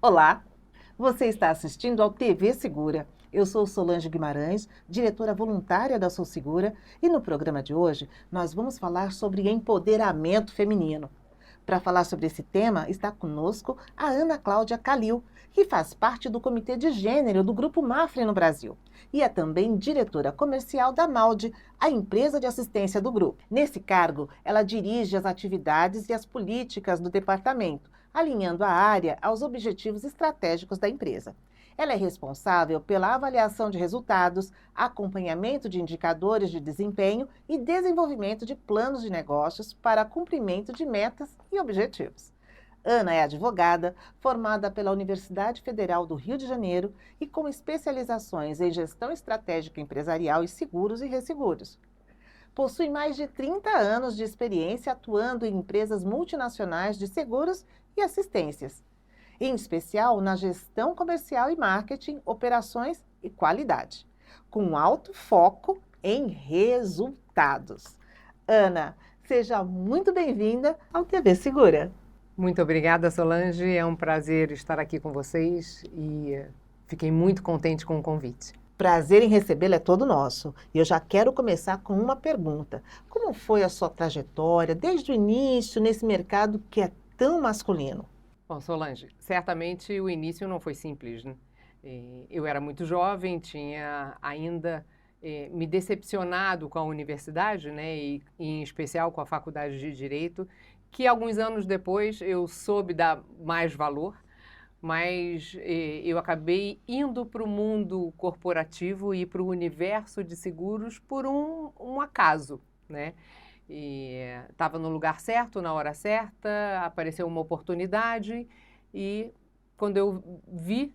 Olá, você está assistindo ao TV Segura. Eu sou Solange Guimarães, diretora voluntária da Sou Segura, e no programa de hoje nós vamos falar sobre empoderamento feminino. Para falar sobre esse tema, está conosco a Ana Cláudia Calil, que faz parte do Comitê de Gênero do Grupo Mafre no Brasil. E é também diretora comercial da Maldi, a empresa de assistência do grupo. Nesse cargo, ela dirige as atividades e as políticas do departamento, alinhando a área aos objetivos estratégicos da empresa. Ela é responsável pela avaliação de resultados, acompanhamento de indicadores de desempenho e desenvolvimento de planos de negócios para cumprimento de metas e objetivos. Ana é advogada, formada pela Universidade Federal do Rio de Janeiro e com especializações em gestão estratégica empresarial e seguros e resseguros. Possui mais de 30 anos de experiência atuando em empresas multinacionais de seguros e assistências, em especial na gestão comercial e marketing, operações e qualidade, com alto foco em resultados. Ana, seja muito bem-vinda ao TV Segura. Muito obrigada, Solange. É um prazer estar aqui com vocês e fiquei muito contente com o convite. Prazer em recebê-la é todo nosso. E eu já quero começar com uma pergunta. Como foi a sua trajetória desde o início nesse mercado que é tão masculino? Bom, Solange, certamente o início não foi simples, né? Eu era muito jovem, tinha ainda me decepcionado com a universidade, né? E em especial com a Faculdade de Direito, que alguns anos depois eu soube dar mais valor, mas eu acabei indo para o mundo corporativo e para o universo de seguros por um acaso, né? E estava no lugar certo, na hora certa, apareceu uma oportunidade e quando eu vi,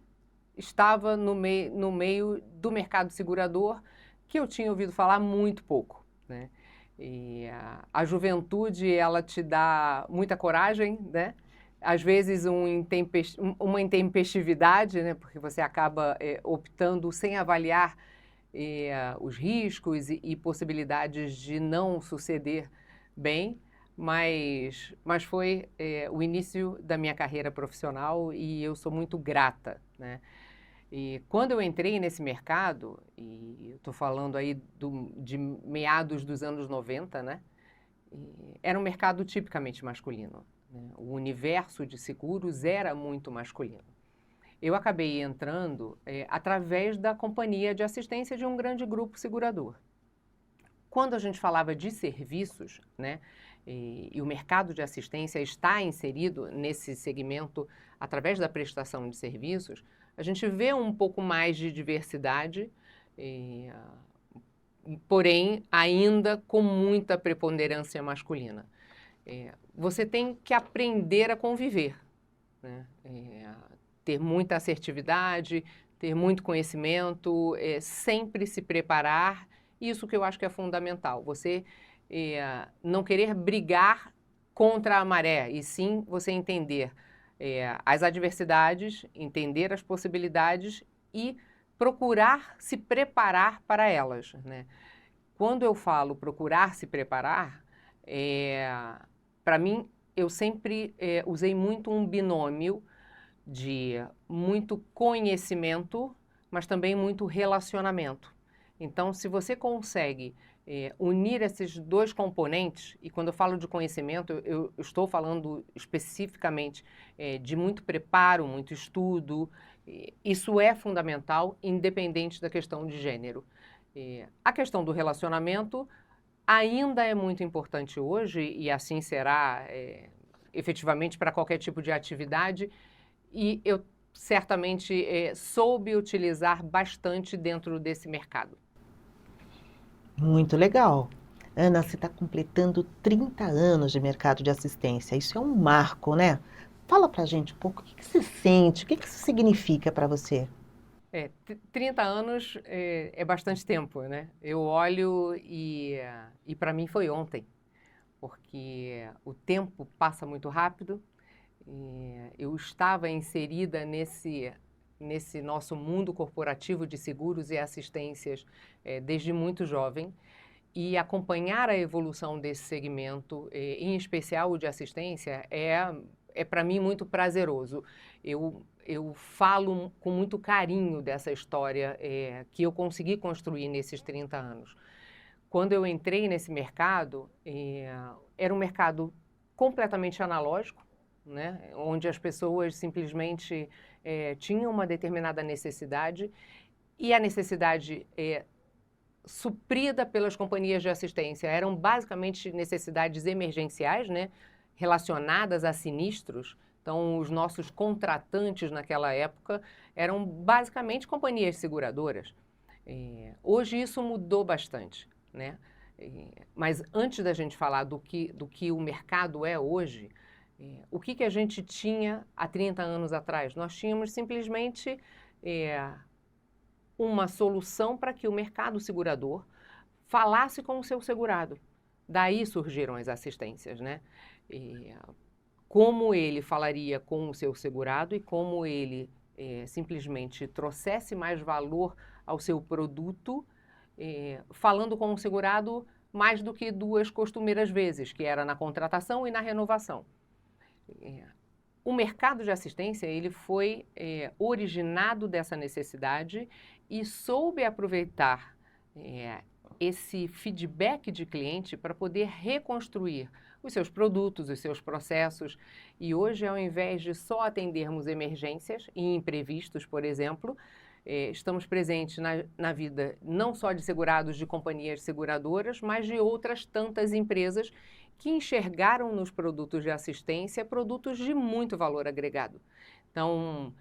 estava no meio do mercado segurador que eu tinha ouvido falar muito pouco, né? E a juventude, ela te dá muita coragem, né? Às vezes uma intempestividade, né? Porque você acaba optando sem avaliar os riscos e possibilidades de não suceder bem, mas foi o início da minha carreira profissional e eu sou muito grata, né? E quando eu entrei nesse mercado, e eu estou falando aí de meados dos anos 90, né? Era um mercado tipicamente masculino, né? O universo de seguros era muito masculino. Eu acabei entrando através da companhia de assistência de um grande grupo segurador. Quando a gente falava de serviços, né, e o mercado de assistência está inserido nesse segmento através da prestação de serviços, a gente vê um pouco mais de diversidade, porém ainda com muita preponderância masculina. Você tem que aprender a conviver, né? Ter muita assertividade, ter muito conhecimento, sempre se preparar, isso que eu acho que é fundamental. Você não querer brigar contra a maré, e sim você entender as adversidades, entender as possibilidades e procurar se preparar para elas, né? Quando eu falo procurar se preparar, para mim, eu sempre usei muito um binômio de muito conhecimento, mas também muito relacionamento. Então, se você consegue unir esses dois componentes, e quando eu falo de conhecimento, eu estou falando especificamente de muito preparo, muito estudo, isso é fundamental, independente da questão de gênero. A questão do relacionamento ainda é muito importante hoje, e assim será efetivamente para qualquer tipo de atividade, e eu certamente soube utilizar bastante dentro desse mercado. Muito legal. Ana, você está completando 30 anos de mercado de assistência. Isso é um marco, né? Fala pra gente um pouco o que você sente, o que isso significa para você? 30 anos é bastante tempo, né? Eu olho e para mim foi ontem, porque o tempo passa muito rápido. Eu estava inserida nesse nosso mundo corporativo de seguros e assistências desde muito jovem e acompanhar a evolução desse segmento, em especial o de assistência, é para mim muito prazeroso. Eu eu falo com muito carinho dessa história que eu consegui construir nesses 30 anos. Quando eu entrei nesse mercado, era um mercado completamente analógico, né? Onde as pessoas simplesmente tinham uma determinada necessidade e a necessidade suprida pelas companhias de assistência eram basicamente necessidades emergenciais, né? Relacionadas a sinistros. Então, os nossos contratantes naquela época eram basicamente companhias seguradoras. Hoje isso mudou bastante, né? Mas antes da gente falar do que o mercado é hoje, o que a gente tinha há 30 anos atrás? Nós tínhamos simplesmente uma solução para que o mercado segurador falasse com o seu segurado. Daí surgiram as assistências, né? Como ele falaria com o seu segurado e como ele simplesmente trouxesse mais valor ao seu produto, falando com o segurado mais do que duas costumeiras vezes, que era na contratação e na renovação. O mercado de assistência ele foi originado dessa necessidade e soube aproveitar esse feedback de cliente para poder reconstruir os seus produtos, os seus processos. E hoje, ao invés de só atendermos emergências e imprevistos, por exemplo, estamos presentes na vida não só de segurados de companhias seguradoras, mas de outras tantas empresas que enxergaram nos produtos de assistência produtos de muito valor agregado. Então,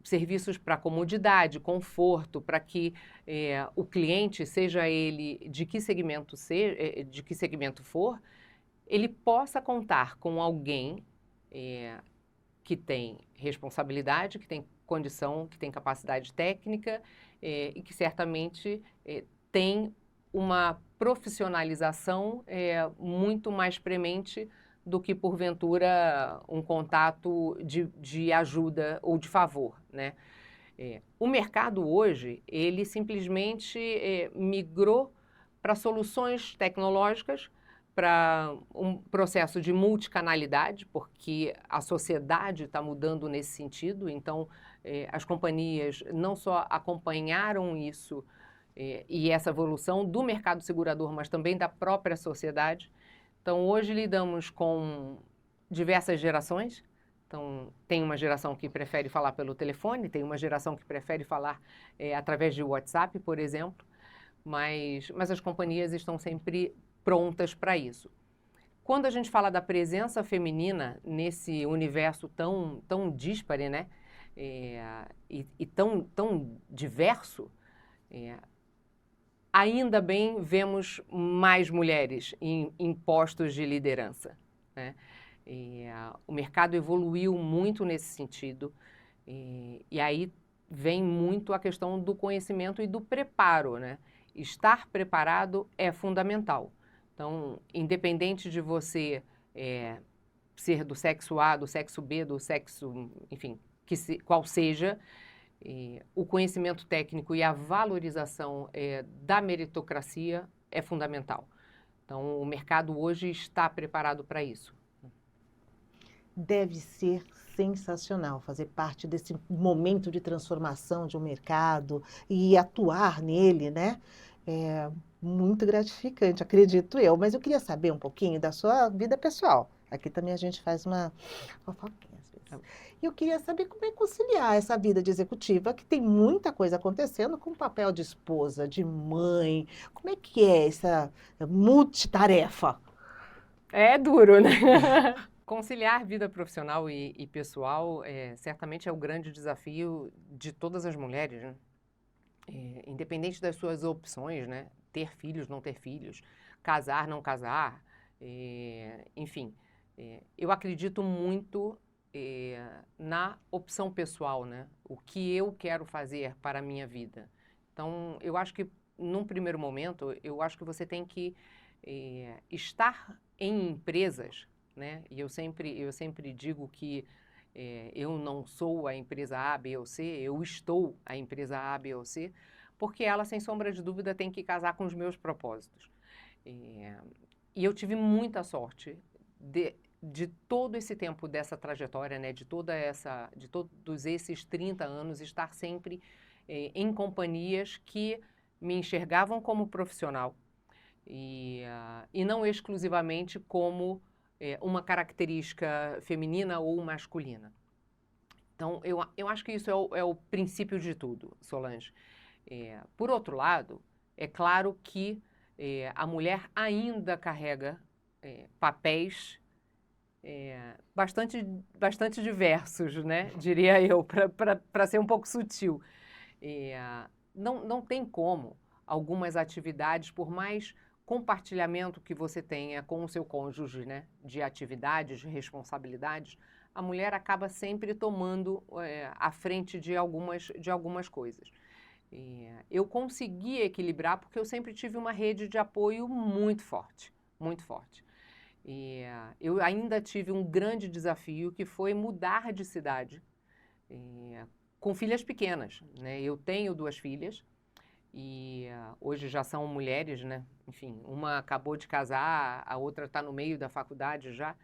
serviços para comodidade, conforto, para que o cliente, seja ele de que segmento for, ele possa contar com alguém que tem responsabilidade, que tem condição, que tem capacidade técnica e que certamente tem uma profissionalização muito mais premente do que, porventura, um contato de ajuda ou de favor, né? O mercado hoje, ele simplesmente migrou para soluções tecnológicas, para um processo de multicanalidade, porque a sociedade está mudando nesse sentido. Então, as companhias não só acompanharam isso e essa evolução do mercado segurador, mas também da própria sociedade. Então, hoje lidamos com diversas gerações. Então, tem uma geração que prefere falar pelo telefone, tem uma geração que prefere falar através de WhatsApp, por exemplo, mas as companhias estão sempre prontas para isso. Quando a gente fala da presença feminina nesse universo tão díspare, né, e tão diverso, ainda bem vemos mais mulheres em postos de liderança, né? O mercado evoluiu muito nesse sentido, e aí vem muito a questão do conhecimento e do preparo, né? Estar preparado é fundamental. Então, independente de você ser do sexo A, do sexo B, do sexo, enfim, qual seja, o conhecimento técnico e a valorização da meritocracia é fundamental. Então, o mercado hoje está preparado para isso. Deve ser sensacional fazer parte desse momento de transformação de um mercado e atuar nele, né? É muito gratificante, acredito eu. Mas eu queria saber um pouquinho da sua vida pessoal. Aqui também a gente faz uma fofoquinha às vezes. E eu queria saber como é conciliar essa vida de executiva, que tem muita coisa acontecendo, com o papel de esposa, de mãe. Como é que é essa multitarefa? É duro, né? Conciliar vida profissional e pessoal certamente é o grande desafio de todas as mulheres, né? Independente das suas opções, né? Ter filhos, não ter filhos, casar, não casar, enfim. Eu acredito muito na opção pessoal, né? O que eu quero fazer para a minha vida. Então, eu acho que, num primeiro momento, eu acho que você tem que estar em empresas, né? E eu sempre digo que eu não sou a empresa A, B ou C, eu estou a empresa A, B ou C, porque ela, sem sombra de dúvida, tem que casar com os meus propósitos. E eu tive muita sorte de todo esse tempo dessa trajetória, né, de todos esses 30 anos, estar sempre em companhias que me enxergavam como profissional e não exclusivamente como uma característica feminina ou masculina. Então, eu acho que isso é o princípio de tudo, Solange. Por outro lado, é claro que a mulher ainda carrega papéis bastante diversos, né? Diria eu, para ser um pouco sutil. Não tem como algumas atividades, por mais compartilhamento que você tenha com o seu cônjuge, né, de atividades, de responsabilidades, a mulher acaba sempre tomando a frente de algumas coisas. Eu consegui equilibrar porque eu sempre tive uma rede de apoio muito forte, muito forte. Eu ainda tive um grande desafio que foi mudar de cidade com filhas pequenas, né? Eu tenho 2 filhas e hoje já são mulheres, né? Enfim, uma acabou de casar, a outra está no meio da faculdade já.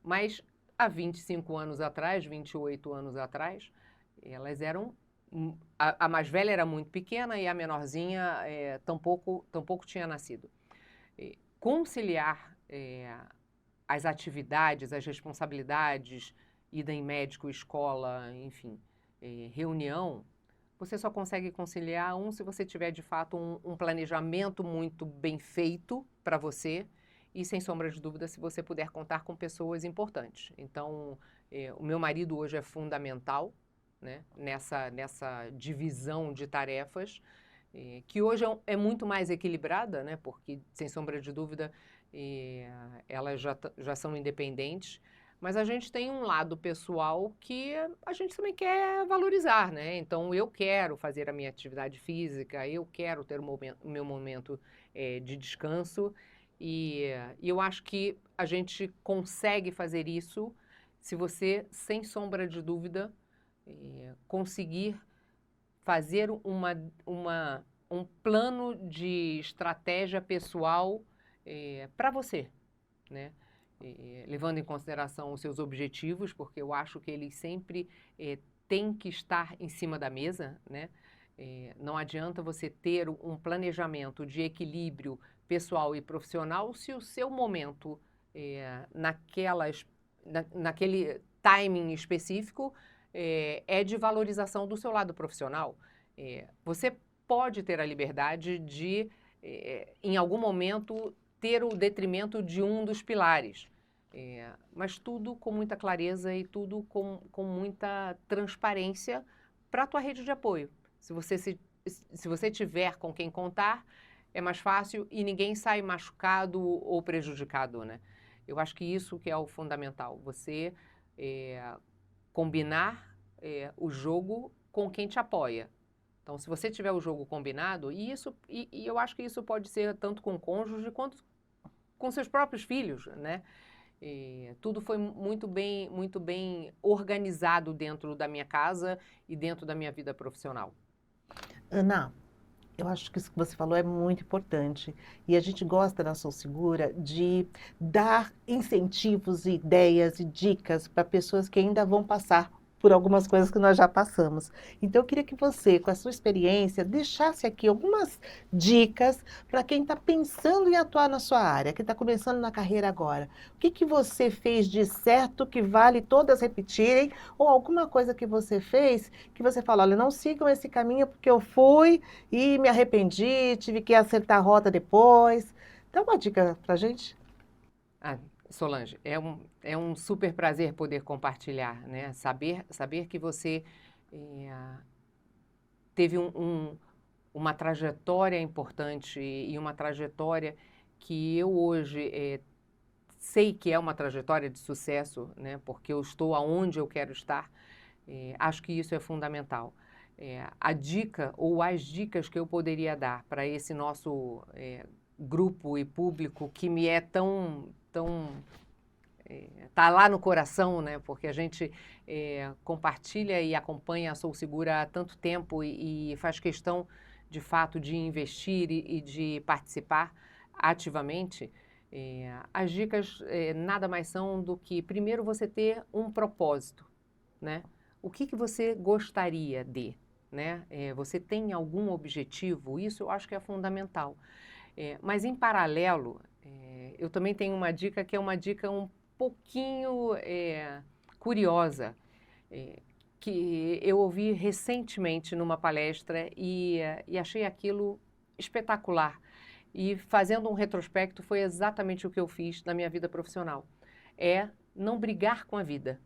Mas há 25 anos atrás, 28 anos atrás, elas eram... A mais velha era muito pequena e a menorzinha tampouco tinha nascido. Conciliar as atividades, as responsabilidades, ida em médico, escola, enfim, reunião, você só consegue conciliar se você tiver, de fato, um planejamento muito bem feito para você e, sem sombra de dúvida, se você puder contar com pessoas importantes. Então, o meu marido hoje é fundamental, né, nessa divisão de tarefas, que hoje é muito mais equilibrada, né, porque, sem sombra de dúvida, elas já são independentes, mas a gente tem um lado pessoal que a gente também quer valorizar, né? Então, eu quero fazer a minha atividade física, eu quero ter o meu momento de descanso e eu acho que a gente consegue fazer isso se você, sem sombra de dúvida, conseguir fazer um plano de estratégia pessoal para você, né? Levando em consideração os seus objetivos, porque eu acho que eles sempre têm que estar em cima da mesa, né? Não adianta você ter um planejamento de equilíbrio pessoal e profissional se o seu momento naquele timing específico é de valorização do seu lado profissional. Você pode ter a liberdade de, em algum momento, ter o detrimento de um dos pilares, mas tudo com muita clareza e tudo com muita transparência para a tua rede de apoio. Se você tiver com quem contar, é mais fácil e ninguém sai machucado ou prejudicado, né? Eu acho que isso que é o fundamental, você combinar o jogo com quem te apoia. Então, se você tiver o jogo combinado, e eu acho que isso pode ser tanto com o cônjuge quanto com seus próprios filhos, né? Tudo foi muito bem organizado dentro da minha casa e dentro da minha vida profissional. Ana, eu acho que isso que você falou é muito importante. E a gente gosta na Sou Segura de dar incentivos, ideias e dicas para pessoas que ainda vão passar por algumas coisas que nós já passamos. Então, eu queria que você, com a sua experiência, deixasse aqui algumas dicas para quem está pensando em atuar na sua área, que está começando na carreira agora. O que você fez de certo que vale todas repetirem, ou alguma coisa que você fez que você fala, olha, não sigam esse caminho porque eu fui e me arrependi, tive que acertar a rota depois. Dá uma dica para a gente? Solange, é um super prazer poder compartilhar, né? Saber que você teve uma trajetória importante e uma trajetória que eu hoje sei que é uma trajetória de sucesso, né? Porque eu estou aonde eu quero estar. Acho que isso é fundamental. A dica ou as dicas que eu poderia dar para esse nosso grupo e público que me é tão tá lá no coração, né? Porque a gente compartilha e acompanha a Sou Segura há tanto tempo e faz questão, de fato, de investir e de participar ativamente. As dicas nada mais são do que, primeiro, você ter um propósito, né? O que você gostaria de, né? Você tem algum objetivo? Isso eu acho que é fundamental. Mas, em paralelo, eu também tenho uma dica que é uma dica um pouquinho curiosa, que eu ouvi recentemente numa palestra e achei aquilo espetacular. E fazendo um retrospecto, foi exatamente o que eu fiz na minha vida profissional. É não brigar com a vida,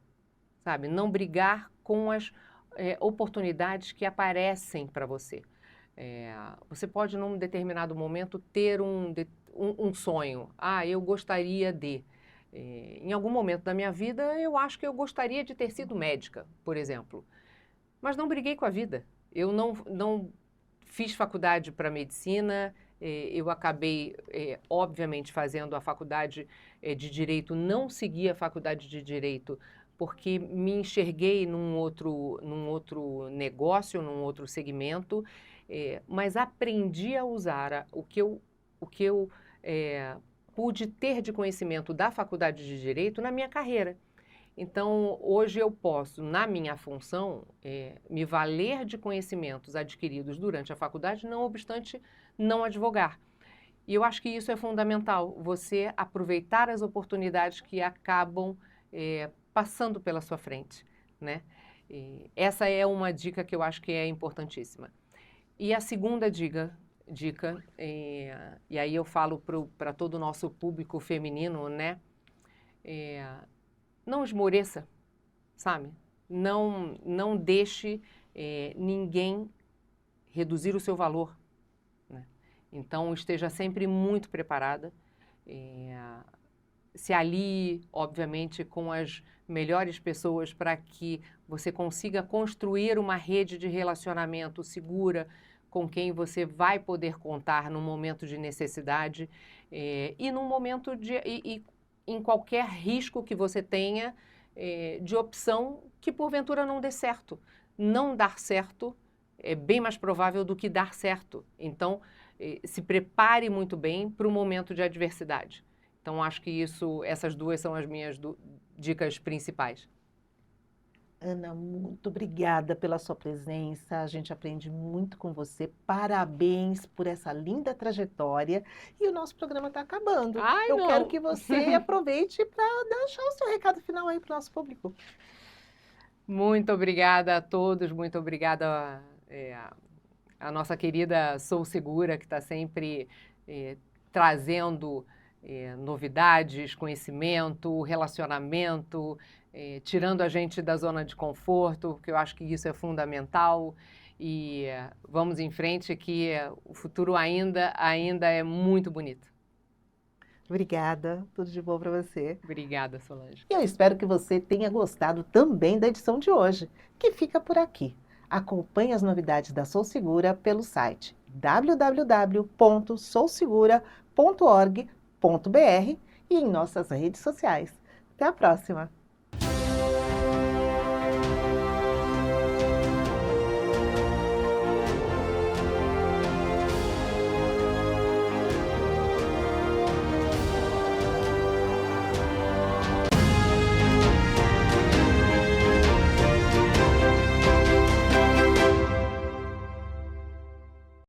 sabe? Não brigar com as oportunidades que aparecem para você. Você pode, num determinado momento, ter um sonho. Eu gostaria de... em algum momento da minha vida, eu acho que eu gostaria de ter sido médica, por exemplo. Mas não briguei com a vida. Eu não fiz faculdade para medicina, eu acabei, obviamente, fazendo a faculdade de Direito, não segui a faculdade de Direito, porque me enxerguei num outro negócio, num outro segmento, mas aprendi a usar o que eu pude ter de conhecimento da faculdade de Direito na minha carreira. Então, hoje eu posso, na minha função, me valer de conhecimentos adquiridos durante a faculdade, não obstante não advogar. E eu acho que isso é fundamental, você aproveitar as oportunidades que acabam passando pela sua frente, né? Essa é uma dica que eu acho que é importantíssima. E a segunda dica, e aí eu falo para todo o nosso público feminino, né? Não esmoreça, sabe? Não deixe ninguém reduzir o seu valor, né? Então, esteja sempre muito preparada. Se alie, obviamente, com as melhores pessoas para que você consiga construir uma rede de relacionamento segura com quem você vai poder contar num momento de necessidade e num momento em qualquer risco que você tenha de opção que porventura não dê certo. Não dar certo é bem mais provável do que dar certo. Então, se prepare muito bem para o momento de adversidade. Então, acho que essas duas são as minhas dicas principais. Ana, muito obrigada pela sua presença. A gente aprende muito com você. Parabéns por essa linda trajetória. E o nosso programa está acabando. Eu Não. quero que você aproveite para deixar o seu recado final aí para o nosso público. Muito obrigada a todos, muito obrigada a nossa querida Sou Segura, que está sempre trazendo novidades, conhecimento, relacionamento, tirando a gente da zona de conforto, porque eu acho que isso é fundamental. E vamos em frente, que o futuro ainda é muito bonito. Obrigada, tudo de bom para você. Obrigada, Solange. E eu espero que você tenha gostado também da edição de hoje, que fica por aqui. Acompanhe as novidades da Sou Segura pelo site www.sousegura.org.br e em nossas redes sociais. Até a próxima!